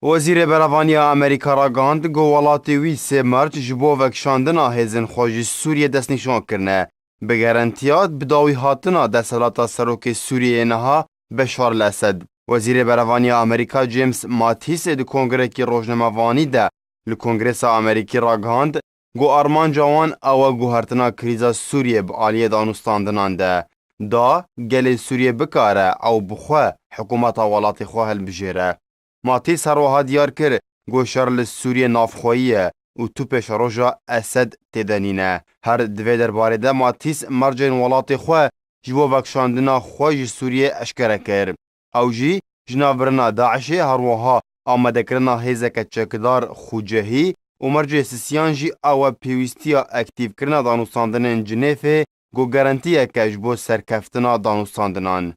وزیر بروانیا امریکا را گاند گو ولاتی وی سه مرچ جبو وکشاندنا هزن خوژی سوریه دست نشان کرنه به گارانتیات بداوی هاتنا دستلاتا سروک سوریه نها بشار الاسد. وزیر بروانیا امریکا جیمز ماتیس د کنگره کی روزنامه‌وانی ده لکنگرس امریکی را گاند گو آرمان جوان او گوهرتنا کریزا سوریه به عالیه دانستاندنان ده دا گل سوریه بکاره او بخواه حکومت ولاتی خواه البجیره. ماتیس هر وها دیار کر گو شرل سوریه نافخوییه و تو پیش روژا اسد تدنینه. هر دوی در باره ده ماتیس مرجین ولاتی خواه جبو وکشاندنا خواه سوریه اشکره کر. او جی جناورنا داعشی هر وها آمده کرنا هیزک چکدار خوجهی و مرجع سیسیان جی او پیوستیا اکتیو کرنا دانوستاندنن جنیفه گو گارانتیه که جبو سرکفتنا دانوستاندنان.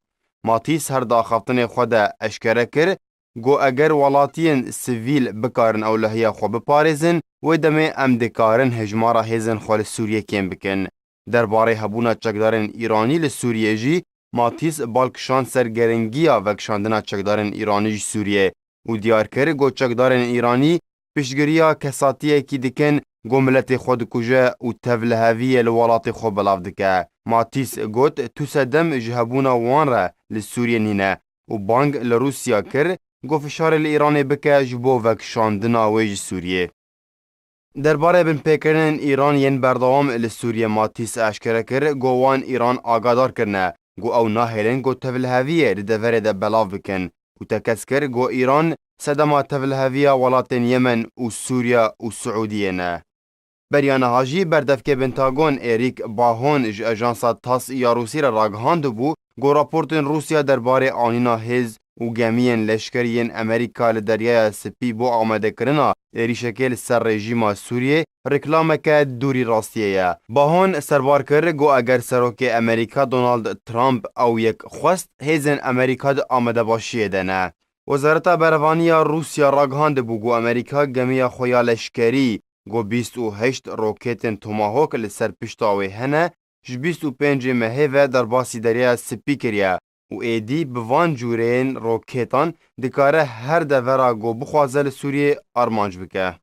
ماتیس هر داخفتن خود اشکره کر گو اگر ولاتین سیویل بکارن او لحیه خو بپارزن و دمه ام دکارن هجمارا هیزن خوال سوریه کم بکن. درباره هبونا چکدارن ایرانی لسوریه جی ماتیس بالکشان سرگرنگیا وکشاندنا چکدارن ایرانی سوریه و دیار کر گو چکدارن ایرانی پیشگریا کساتیه کی دکن گو ملت خود کجه و تولهویه لولات خو بلاف دکه. ماتیس گوت تو سدم جهبونا وان را لسوریه نینه و بانگ لروسیا کر گو فشار ایران بکه جبو وکشاندنا ویج سوریه. درباره بن پیکرن ایران ین بردوام لسوریه ماتیس اشکره کر گو وان ایران آگادار کرنه گو او ناهلن گو تولهویه لدوره ده بلاف بکن و تکسکر گو ایران سدما تولهویه ولاتن یمن و سوریا و سعودیه نه. بریان هاجی بردفک بنتاگون اریک باهون ج اجانسا تاس یا روسی را راگهاند بو گو راپورتن روسیا درباره آنینا هز و گمین لشکرین امریکا لدریای سپی بو آمده کرنا ریشکل سر رژیم سوریه رکلامک دوری راستیه. باهون سربار کرد گو اگر سروک امریکا دونالد ترامپ او یک خواست هزن امریکا د آمده باشیه دنه. وزارت بروانیا روسیا راگهاند بو گو امریکا گمی خویا لشکری گو 28 روکتن توماهوک لسر پشتاوی هنه ج 25 مهوه در باسی دریا سپی کریه و ایدی بوان جورین روکتان دکاره هر دورا گو بخوازل سوریه آرمانج بکه.